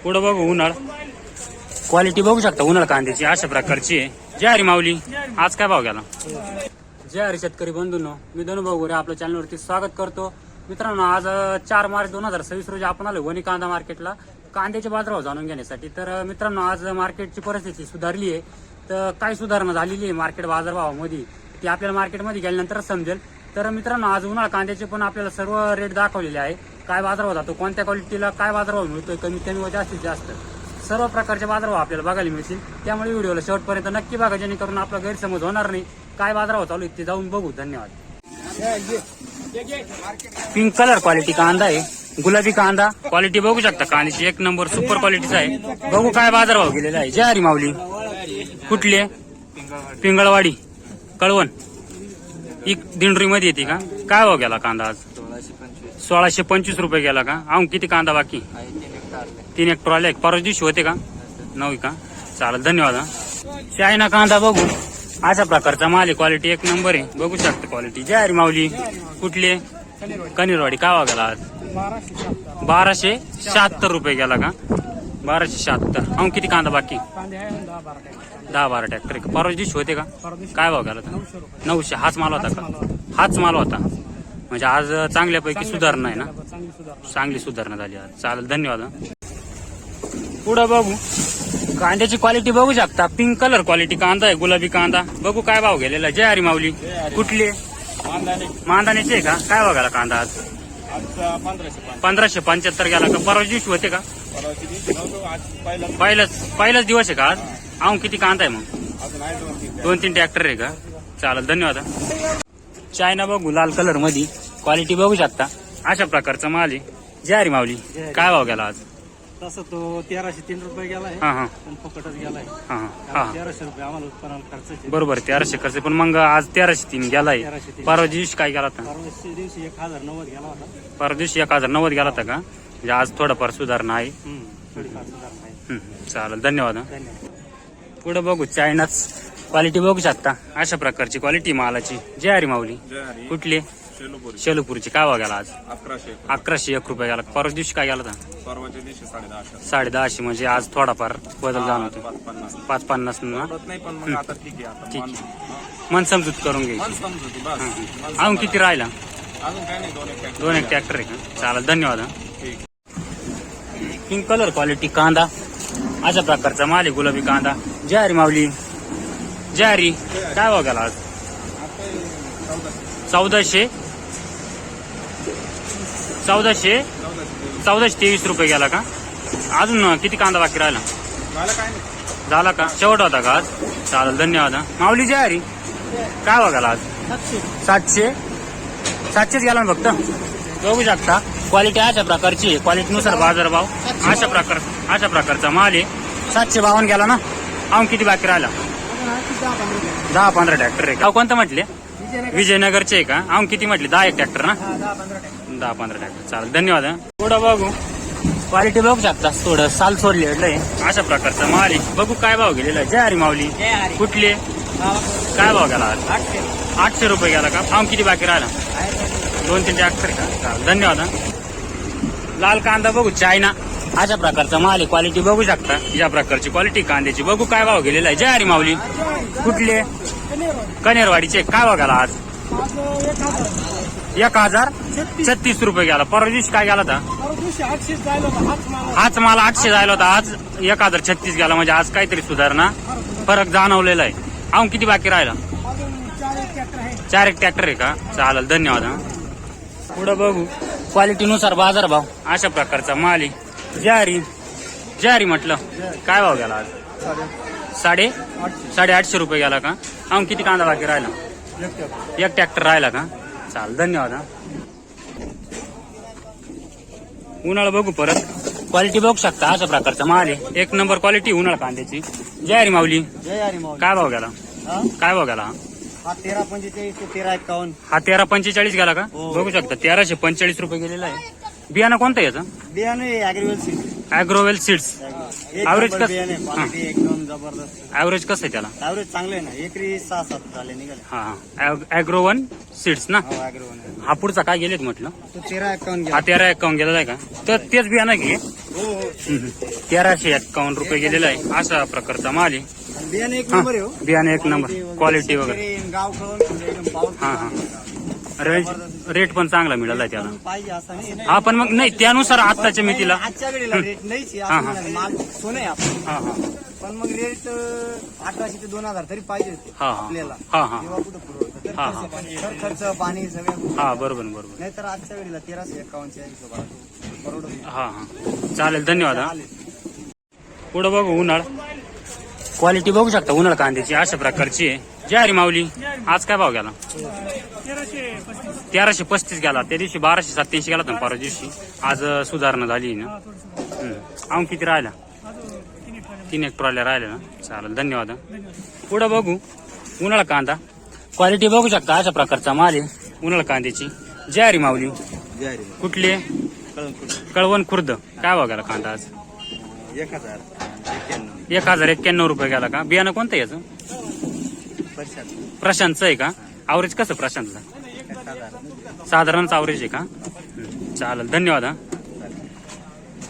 पुढं बघू उन्हाळ क्वालिटी बघू शकता उन्हाळ कांद्याची अशा प्रकारची आहे. जय हरी माऊली. आज काय भाव गेला? जय हरी शेतकरी बंधूंनो, मी धनुभाऊ गोरे आपल्या चॅनलवरती स्वागत करतो. मित्रांनो, आज 4 मार्च 2026 रोजी आपण आलो वणी कांदा मार्केटला कांद्याचे बाजारभाव जाणून घेण्यासाठी. तर मित्रांनो, आज मार्केटची परिस्थिती सुधारली आहे. तर काय सुधारणा झालेली आहे मार्केट बाजारभावामध्ये ती आपल्याला मार्केटमध्ये गेल्यानंतर समजेल. तर मित्रांनो, आज उन्हाळा कांद्याचे पण आपल्याला सर्व रेट दाखवलेले आहे. काय बाजारभाव जातो, कोणत्या क्वालिटीला काय बाजारभाव मिळतोय, कमीत कमी व जास्तीत जास्त सर्व प्रकारचे बाजारभाव आपल्याला बघायला मिळतील. त्यामुळे व्हिडिओला शेवटपर्यंत नक्की बघा, जेणेकरून आपला गैरसमज होणार नाही. काय बाजारभाव चालू आहे ते जाऊन बघू. धन्यवाद. पिंक कलर क्वालिटी कांदा आहे, गुलाबी कांदा क्वालिटी बघू शकता. कांद्याची एक नंबर सुपर क्वालिटीचा आहे. बघू काय बाजारभाव गेलेला आहे. जय हरी माऊली. कुठले? पिंगळवाडी कळवण दिंडोरी मध्ये येते का? काय भाव गेला कांदा आज? 1625 रुपये गेला का? अहो किती कांदा बाकी? 3 हेक्टर आले. परवा दिवशी होते का? 9 का? चालेल, धन्यवाद. चायना कांदा बघू अशा प्रकारचा माल आहे. क्वालिटी एक नंबर आहे, बघू शकता क्वालिटी. जय हरी माऊली. कुठले? कनेरवाडी. काय भाव गेला आज? 1276 रुपये गेला का? 1276. अहो किती कांदा बाकी? 10-12 ट्रॅक्टर. परवा दिवशी होते का? काय भाव गेला? 900. हाच माल होता का? हाच माल होता. म्हणजे आज चांगल्यापैकी सुधारणा आहे ना? चांगली सुधारणा झाली आज. चालेल, धन्यवाद. पुढं बघू कांद्याची क्वालिटी बघू शकता. पिंक कलर क्वालिटी कांदा आहे, गुलाबी कांदा. बघू काय भाव गेलेला. जय हरी माऊली. कुठले? मांदाण्याचे आहे का? काय भाव गेला कांदा आज? 1575 गेला का? परवा दिवशी होते का? पहिलाच दिवस आहे का आज? अहो किती कांदा आहे मग? 2-3 ट्रॅक्टर आहे का? चालेल, धन्यवाद. चायना बघू लाल कलर मध्ये. क्वालिटी बघू शकता अशा प्रकारचा माल आहे. जय हरी माऊली. काय भाव गेला आज? तसं तो 1303 रुपये गेलाय. पण फुकटच गेलाय. 1300 रुपये आम्हाला उत्पन्नाला खर्च. बरोबर, 1300 खर्च. पण मग आज 1303 गेलाय. परवा दिवशी काय गेला होता? परवा दिवशी 1090 गेला होता. परवा दिवशी 1090 गेला होता का? म्हणजे आज थोडाफार सुधारणा आहे. थोडीफार सुधारणा आहे. चालेल, धन्यवाद. पुढे बघू चायनाच क्वालिटी बघू शकता अशा प्रकारची क्वालिटी मालाची. जय हरी माऊली. कुठली? शेलूपूरची. काय भाव गेला आज? 1101 रुपये गेला. परवा दिवशी काय गेला होता? परवाच्या दिवशी 150. म्हणजे आज थोडाफार बदल जाणवतो. 550 ना? ठीक आहे, मन समजूत करून घे. अजून किती राहिला? दोन एक ट्रॅक्टर आहे का? चालेल, धन्यवाद. पिंक कलर क्वालिटी कांदा अशा प्रकारचा माल आहे, गुलाबी कांदा. जय हरी माऊली. जय हरी. काय भाव गेला आज? 1423 रुपये गेला का? अजून किती कांदा बाकी राहिला? झाला का? शेवट होता का आज? चालेल, धन्यवाद. माऊली. जय हरी. काय भाव गेला आज? 700 गेला ना फक्त. बघू शकता क्वालिटी अशा प्रकारची आहे. क्वालिटीनुसार बाजारभाव अशा प्रकारचा माल आहे. 752 गेला ना? अहो किती बाकी राहिला? 10-15 ट्रॅक्टर आहे का? कोणतं म्हटले? विजयनगरचे आहे का? अहो किती म्हटले? 10 ट्रॅक्टर ना? 10-15 ट्रॅक्टर. चालेल, धन्यवाद. थोडं बघू क्वालिटी बघू शकता. थोडं साल सोडलेलं आहे अशा प्रकारचा माल आहे. बघू काय भाव गेलेला. जय हरी माऊली. कुठले? काय भाव गेला? 800 रुपये गेला का? अहो किती बाकी राहिला? 2-3 ट्रॅक्टर का? चालेल, धन्यवाद. लाल कांदा बघू चायना अशा प्रकारचा माल आहे. क्वालिटी बघू शकता या प्रकारची क्वालिटी कांद्याची. बघू काय भाव गेलेला आहे. जय हरी माऊली. कुठले? कनेरवाडीचे. काय भाव गेला आज? 1036 रुपये गेला. परवा दिवशी काय गेला होता? हाच मला 800 जायला होता. आज 1036 गेला. म्हणजे आज काहीतरी सुधारणा फरक जाणवलेला आहे. अहो किती बाकी राहिला? 4 ट्रॅक्टर आहे का? चालेल, धन्यवाद. पुढं बघू क्वालिटीनुसार बाजारभाव अशा प्रकारचा माल आहे. जय हरी. जय हरी म्हटलं. काय भाव गेला आज? 850 रुपये गेला का? अहो किती कांदा बाकी राहिला? 1 ट्रॅक्टर राहिला का? चालेल, धन्यवाद. उन्हाळा बघू परत. क्वालिटी बघू शकता अशा प्रकारचा माल आहे. एक नंबर क्वालिटी उन्हाळा कांद्याची. जय हरी माऊली. जय हरी माऊली. काय भाव गेला? काय भाव गेला? हा 1345 ते 1351. हा 1345 गेला का? बघू शकता 1345 रुपये गेलेला आहे. बियाणं कोणतं याचं? बियाणे अॅग्रोवेल सीड्स. अॅग्रोवेल सीड्स. ॲव्हरेज कसं क्वालिटी एकदम जबरदस्त. ॲव्हरेज कसं आहे त्याला? ॲव्हरेज चांगलं आहे ना, एकरी 6-7 झाले निघाले. हा ॲग्रोवन सीड्स ना. हो, ॲग्रोवन आहे. हा पुढचा काय गेलेत म्हटलं? तो 13-51 हा गेला. 1351 गेलेला आहे का? तर तेच बियाणं घे. हो हो. 1351 रुपये गेलेला आहे. अशा प्रकारचा माल आहे. आणि बियाणे एक हा, नंबर आहे हो. बियाणे एक नंबर, क्वालिटी वगैरे. शेतकरी गाव कळून एकदम पाऊस हा हा रेट पण चांगला मिळाला आहे त्याला. पाहिजे असं नाही. हा पण मग नाही त्यानुसार आत्ताच्या मितीला. आजच्या घडीला रेट नाहीच आहे, हा, असं हा. नाही. माल सोनं आहे आपण. हा हा पण मग रेट 1800 ते 2000 तरी पाहिजे हा हा आपल्याला. हा हा तेव्हा कुठं पुरवतं तर हा, हा. खर्च पाणी सगळं. हा बरोबर. नाहीतर आजच्या घडीला 1351 हिशोबाला परवडत नाही. हा हा चालेल, धन्यवाद. हा आले. पुढं बघू उन्हाळ. क्वालिटी बघू शकता उन्हाळ कांद्याची अशा प्रकारची आहे. ज्वारी माऊली आज काय भाव गेला? 1335 गेला. त्या दिवशी 1287 गेला होता परवा दिवशी. आज सुधारणा झाली ना. आम किती राहिला? 3 ट्रॉल्या राहिल्या ना. चालेल, धन्यवाद. पुढं बघू उन्हाळ कांदा. क्वालिटी बघू शकता अशा प्रकारचा माल आहे उन्हाळ कांद्याची. ज्वारी माऊली कुठली? कळवण खुर्द. काय भाव गेला कांदा आज? 1091 रुपये गेला का? बियाणं कोणतं याचं? प्रशांतचं आहे का? अवरेज कसं प्रशांतला? साधारणच अवरेज आहे का? चालेल, धन्यवाद. हा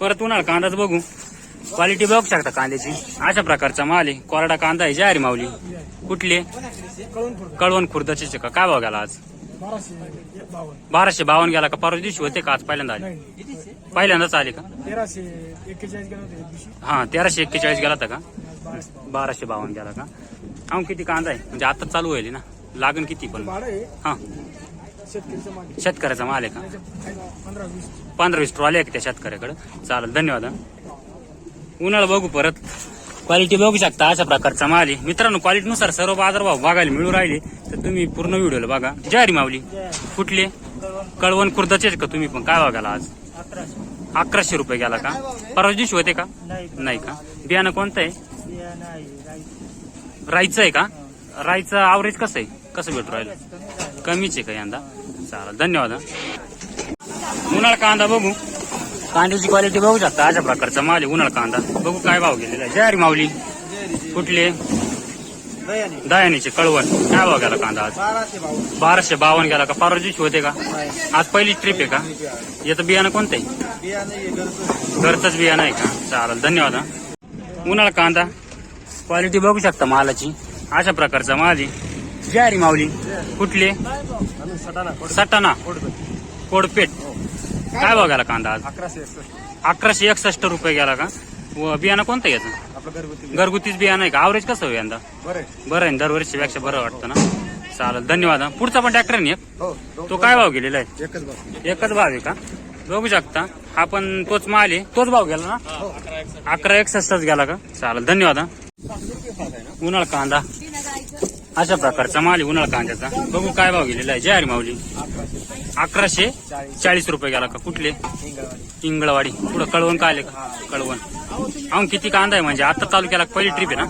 परत उन्हाळ कांदाच बघू. क्वालिटी बघू शकता कांद्याची अशा प्रकारचा माल आहे. कोरडा कांदा आहे. ज्वारी माऊली कुठली? कळवण खुर्दाचे का? काय भाव गेला आज? 1252 गेला का? परवा दिवशी होते का? आज पहिल्यांदा आले? पहिल्यांदाच आले का? 1341 गेला होता. हा 1341 गेला होता का? 1252 गेला का? हा किती कांदा आहे म्हणजे आता चालू होईल ना? लागण किती पण? हा शेतकऱ्याचा माल आहे का? 15-20 ट्रॉली आहे का त्या शेतकऱ्याकडे? चालेल, धन्यवाद. उन्हाळ बघू परत. क्वालिटी बघू शकता अशा प्रकारचा माल आहे मित्रांनो. क्वालिटीनुसार सर्व बाजारभाव बघायला मिळू राहिले तर तुम्ही पूर्ण व्हिडिओला बघा. ज्वारी माऊली कुठली? कळवण खुर्दाचेच का तुम्ही पण? काय बघायला आज? 1100 रुपये गेला का? परवा दिवशी होते का? नाही का? बियाणं कोणतं आहे? राईचं आहे का? राईचं अवरेज कसं आहे? कसं भेटू राहिलं? कमीच आहे का यंदा? चालेल, धन्यवाद. उन्हाळ कांदा बघू. कांद्याची क्वालिटी बघू शकता अशा प्रकारचा माल आहे उन्हाळ कांदा. बघू काय भाव गेलेला आहे. ज्वारी माऊली कुठली? दयानीचे कळवण. काय भाव गेला कांदा आज? 1252 गेला का? परवा दिवशी होते का? आज पहिली ट्रिप आहे का? याचं बियाणं कोणतं आहे? घरचंच बियाणं आहे का? चालेल, धन्यवाद. उन्हाळ कांदा क्वालिटी बघू शकता मालाची अशा प्रकारचा माल आहे. ज्वारी माऊली कुठली? सटाणा कोडपेट. काय भाव गेला कांदा आज? 1161 रुपये गेला का? व बियाणं कोणतं याचं? घरगुतीच बियाणं आहे का? अवरेज कसं आहे यंदा? बरं आहे, दरवर्षीपेक्षा बरं वाटतं ना. चालेल, धन्यवाद. पुढचा पण ट्रॅक्टर नाही तो काय भाव गेलेला आहे? एकच भाव आहे का? बघू शकता हा पण तोच माल आहे. तोच भाव गेला ना? 1161 गेला का? चालेल, धन्यवाद. उन्हाळ कांदा अशा प्रकारचा माल आहे उन्हाळ कांद्याचा. बघू काय भाव गेलेला आहे. ज्वारी माऊली 1140 रुपये गेला का? कुठले? इंगळवाडी. पुढं कळवण काय आले का? कळवण. अहो किती कांदा आहे म्हणजे आता चालू केला? पहिली ट्रिप आहे ना?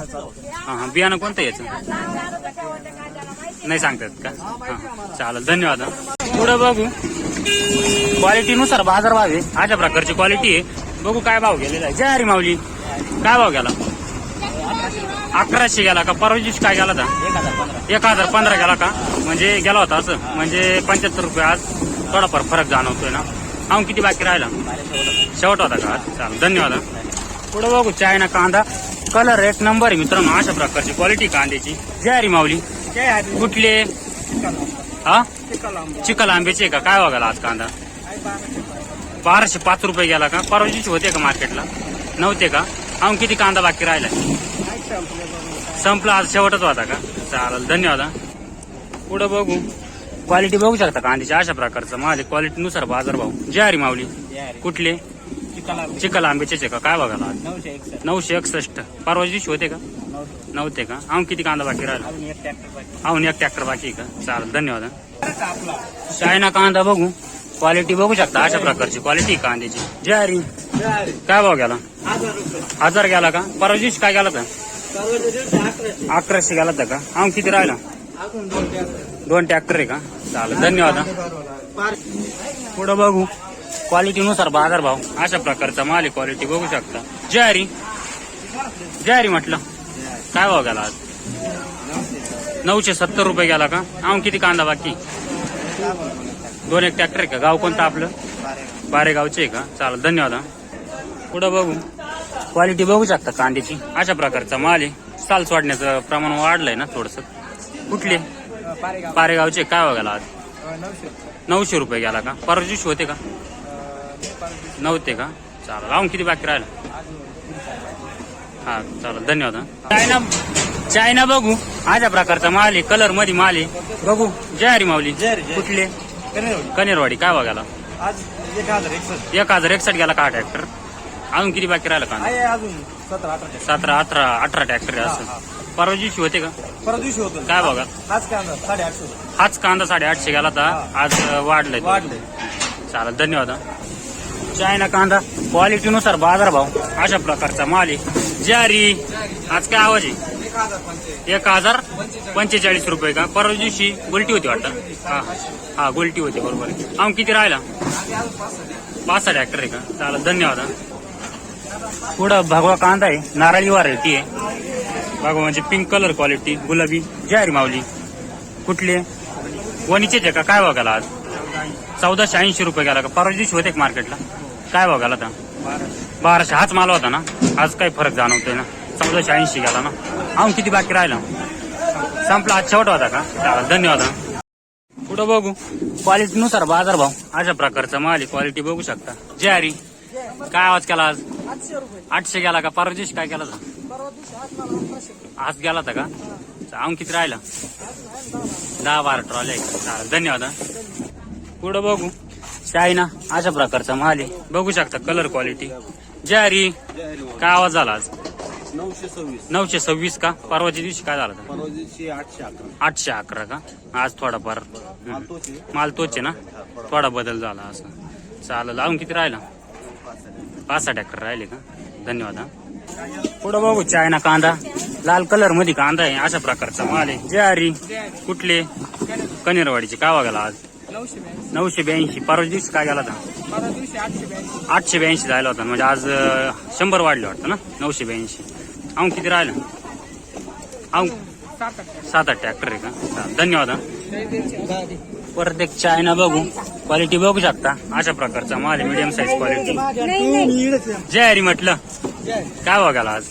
हा बियाणं कोणतं याचं? नाही सांगतात का? हा चालेल, धन्यवाद. पुढं बघू क्वालिटीनुसार बाजार भाव आहे अशा प्रकारची क्वालिटी आहे. बघू काय भाव गेलेला आहे. ज्वारी माऊली काय भाव गेला? 1100 गेला का? परवा दिवशी काय गेला होता? 1015 गेला का? म्हणजे गेला होता असं म्हणजे 75 रुपये. आज थोडाफार फरक जाणवतोय ना. हा किती बाकी राहिला? शेवट होता का? चालेल, धन्यवाद. पुढे बघू चायना कांदा. कलर एक नंबर आहे मित्रांनो अशा प्रकारची क्वालिटी कांद्याची. ज्वारी माऊली कुठले? हा चिखल आंब्याचे का? काय बघायला आज कांदा? 1205 रुपये गेला का? परवा दिवशी होते का मार्केटला? नव्हते का? हा किती कांदा बाकी राहिला? संपला आज शेवटच होता का? चालेल, धन्यवाद. पुढे बघू क्वालिटी बघू शकता कांद्याची अशा प्रकारचा माल. क्वालिटीनुसार बाजारभाव. ज्वारी माऊली कुठले? चिखल आंब्याचे का? काय बघायला आज? 961. परवा दिवशी होते का? नव्हते का? हा किती कांदा बाकी राहिला? अजून एक ट्रॅक्टर बाकी का? चालेल, धन्यवाद. चायना कांदा बघू. क्वालिटी बघू शकता अशा प्रकारची क्वालिटी कांद्याची. ज्वारी काय भाव गेला? 1000 गेला का? परवा दिवशी काय गेला होता? 1100 गेला होता का? हा किती राहिला? 2 ट्रॅक्टर आहे का? चालेल, धन्यवाद. पुढं बघू क्वालिटीनुसार बाजारभाव अशा प्रकारचा माल आहे. क्वालिटी बघू शकता. ज्वारी ज्वारी म्हटलं काय भाव गेला आज? 970 रुपये गेला का? आम किती कांदा बाकी? 2 ट्रॅक्टर आहे का? गाव कोणतं आपलं? बारेगावचे आहे का? चालेल, धन्यवाद हा. पुढं बघू, क्वालिटी बघू शकता कांद्याची. अशा प्रकारचा माल आहे. साल सोडण्याचं प्रमाण वाढलंय ना थोडस. कुठले? पारेगावचे. काय भाव गेला आज? 900 रुपये गेला का? परवा दिवशी होते का? नव्हते का? चालेल, लावून किती बाकी राहिलं? हा चालेल, धन्यवाद हा. चायना बघू, अशा प्रकारचा माल आहे. कलर मध्ये माल आहे. बघू, जय माऊली. कुठले? कनेरवाडी. काय बघायला? आज 1061. 1061 गेला का ट्रॅक्टर? अजून किती बाकी राहिला का? अजून 17, 18 ट्रॅक्टर आहे असं. परवा दिवशी होते का? परवा दिवशी होतं. काय बघा, हाच कांदा 850. हाच कांदा 850 गेला तर आज वाढलाय. चालेल, धन्यवाद हा. चायना कांदा क्वालिटीनुसार बाजारभाव अशा प्रकारचा माल आहे. ज्वारी आज काय आवाज आहे? 1045 रुपये का? परवा दिवशी गुलटी होती वाटतं. हा गुलटी होती, बरोबर. आम किती राहिला? 5 ट्रॅक्टर आहे का? चालेल, धन्यवाद हा. पुढं भगवा कांदा आहे. नारळी व्हरायटी आहे. भगवा म्हणजे पिंक कलर क्वालिटी, गुलाबी. जय माऊली. कुठले? वणीचेच आहे का? काय बघायला आज? 1480 रुपये गेला का? परवा दिवशी होते मार्केटला? काय बघायला आता? 1200. हाच माल होता ना? आज काही फरक जाणवतोय ना? 1480 गेला ना? आम किती बाकी राहिला? संपला, आज शेवट होता का? चालेल, धन्यवाद. पुढं बघू, क्वालिटीनुसार बाजारभाव अशा प्रकारचा माल आहे. क्वालिटी बघू शकता. ज्वारी काय आवाज केला आज? 800 गेला का? परवा दिवशी काय केला था? आज गेला होता का? आम किती राहिला? 10-12 ट्रॉले. चालेल, धन्यवाद. पुढं बघू, चायना अशा प्रकारचा माल आहे. बघू शकता कलर क्वालिटी. ज्वारी काय आवाज झाला आज? 926 का? परवाच्या दिवशी काय झाला? 811 का? आज थोडाफार माल तोच आहे ना? थोडा बदल झाला असं. चालेल, अजून किती राहिला? 5 ट्रॅक्टर राहिले का? धन्यवाद. पुढं बघू, चायना कांदा लाल कलर मध्ये कांदा आहे. अशा प्रकारचा माल आहे. ज्वारी कुठले? कनेरवाडीचे. काय बघायला आज? 982. परवा दिवशी काय गेला होता? 882 झाला होता. म्हणजे आज 100 वाढले वाटतं ना? 982. अजून किती राहिलं? अजून 7 ट्रॅक्टर आहे का? धन्यवाद. परत एक चायना बघू, क्वालिटी बघू शकता. अशा प्रकारचा माल आहे. Medium size quality. जय म्हटलं काय बघायला आज?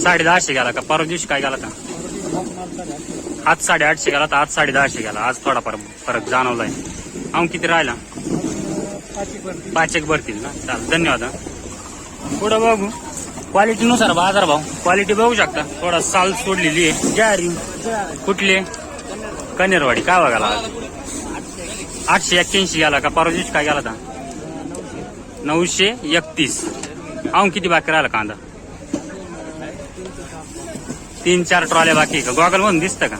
1050 गेला का? परवा दिवशी काय गेला का? आज 850 गेला तर आज 1050 गेला. आज थोडाफार फरक जाणवलाय. अजून किती राहिला? 5 एक भरतील ना? चालेल, धन्यवाद. पुढं बघू, क्वालिटीनुसार बाजारभाव. क्वालिटी बघू शकता. थोडा साल सोडलेली आहे. ज्वारी कुठले? कनेरवाडी. काय बघायला आज? 881 गेला का? परवा दिवशी काय गेला था? 931. अजून किती बाकी राहिला कांदा? 3-4 ट्रॉल्या बाकी का? गॉगल म्हणून दिसतं का?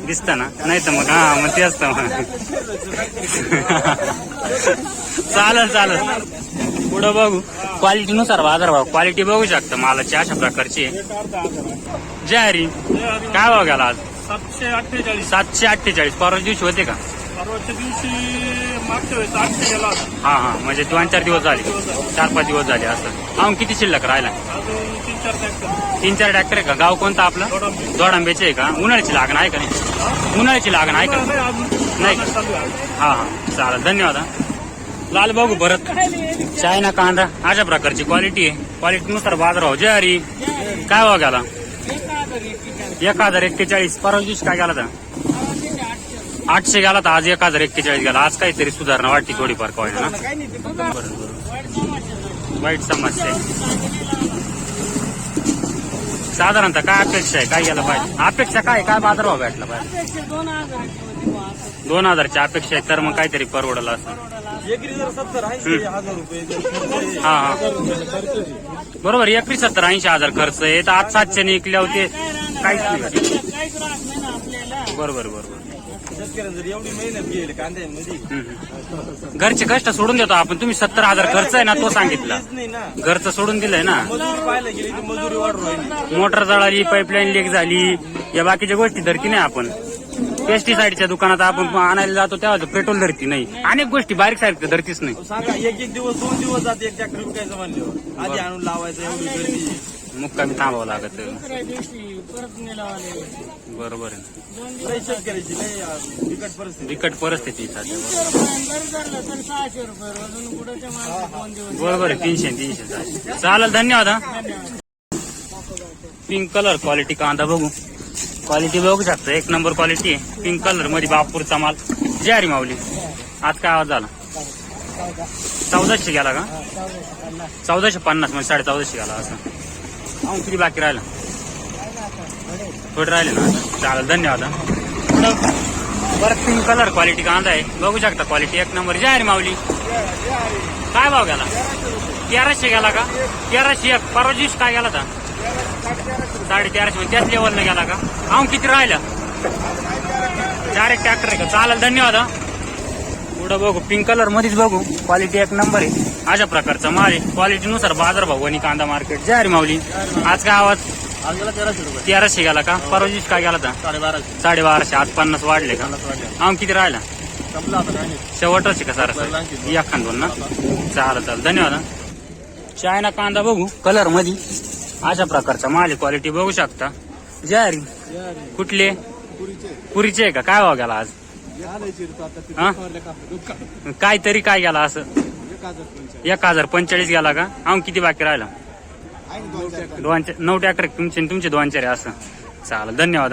दिसतं ना? नाही तर मग मग ते असतं मग. चालेल. पुढं बघू, क्वालिटीनुसार बाजारभाव. क्वालिटी बघू शकता मालाची अशा प्रकारची. ज्वारी काय भाव गेला आज? 748. परवा दिवशी होते का? परवाच्या दिवशी मागच्या वेळेस 800 गेला. हा म्हणजे 2-4 दिवस झाले, 4-5 दिवस झाले असं. अजून किती शिल्लक राहिला? 3-4 ट्रॅक्टर आहे का? गाव कोणतं आपलं? दोडांबेचे आहे का? उन्हाळ्याची लागण आहे का? नाही, उन्हाळ्याची लागण आहे का? नाही का? हा चालेल, धन्यवाद. लाल बघू परत, चायना कांदा अशा प्रकारची क्वालिटी आहे. क्वालिटीनुसार बाजारभाव. ज्वारी काय भाव गेला? 1041. परवा दिवशी काय गेला तर? 800 गेला तर आज 1041 गेला. आज काहीतरी सुधारणा वाटते थोडीफार काय ना? बरोबर. वाईट समस्या आहे. साधारणतः काय अपेक्षा आहे? काय गेला पाहिजे? अपेक्षा काय बाजारभाव भेटला पाहिजे? 2000ची अपेक्षा आहे तर मग काहीतरी परवडलं असं. हा बरोबर. एकरी 70-80 हजार खर्च आहे तर आज 700 निघले होते काहीच नाही. बरोबर. एवढी मेहनत घेईल कांद्यामध्ये. घरचे कष्ट सोडून देतो आपण. तुम्ही 70,000 खर्च आहे ना तो सांगितला. घरचं सोडून दिलंय ना. मजुरी वाढ राहिली. मोटर जळाली, पाईपलाईन लीक झाली, या बाकीच्या गोष्टी धरती नाही आपण. पेस्टिसाइडच्या दुकानात आपण आणायला जातो तेव्हा पेट्रोल धरती नाही, अनेक गोष्टी बारीक सारखं धरतीच नाही. सांगा एक दिवस 2 दिवस जाते एक ट्रॅक्टर विकायचं म्हणल्यावर आधी आणून लावायचं एवढी गर्दी. मुक्कामी थांबावं लागत. दुसऱ्या दिवशी परत नेलावाले बरोबर आहे. लय शेतकऱ्याची लय बिकट परिस्थिती. बिकट परिस्थिती सध्या. 300 रुपये जर धरलं तर 600 रुपये अजून पुढे माणसं 2 दिवस. बरोबर आहे. 300 चालेल. धन्यवाद. धन्यवाद. पिंक कलर क्वालिटी कांदा बघू. क्वालिटी बघू शकता, एक नंबर क्वालिटी आहे. पिंक कलर मध्ये बापूरचा माल. जय हरी माऊली. आज काय आवाज झाला? 1400 गेला का? 1450 म्हणजे 1450 गेला असं. अहो किती बाकी राहिलं? थोडे राहिले ना. चालेल. धन्यवाद. परत पिंक कलर क्वालिटी कांदा आहे बघू शकता. क्वालिटी एक नंबर. जय हरी माऊली. काय भाव गेला? 1300 गेला का? 1301. परवा दिवशी काय गेला होता? 1350. त्याच लेवलला गेला का? अहो किती राहिलं? 4 एक ट्रॅक्टर आहे का? चालेल. धन्यवाद. पुढं बघू. पिंक कलर मध्येच बघू. क्वालिटी एक नंबर आहे. अशा प्रकारचा माल आहे. क्वालिटीनुसार बाजारभाव आणि कांदा मार्केट. जय हरी माऊली. आज काय आवाज? आज गेला 1300 रुपये. 1300 गेला का? परवा दिवशी काय गेला होता? 1250. 1250. आज 50 वाढले का? अहो किती राहिला? संपला आता काय नाही. शेवटच का सर? एखाद दोन ना. चालेल. धन्यवाद. चायना कांदा बघू. कलर मध्ये अशा प्रकारचा माल आहे. क्वालिटी बघू शकता. जय हरी. कुठले? पुरीचे आहे का? काय भाव गेला आज? हा? काहीतरी काय गेला असं? 1045 गेला का? अहो किती बाकी राहिला? 9 ट्रॅक्टर तुमचे 2 चार असं. चालेल. धन्यवाद.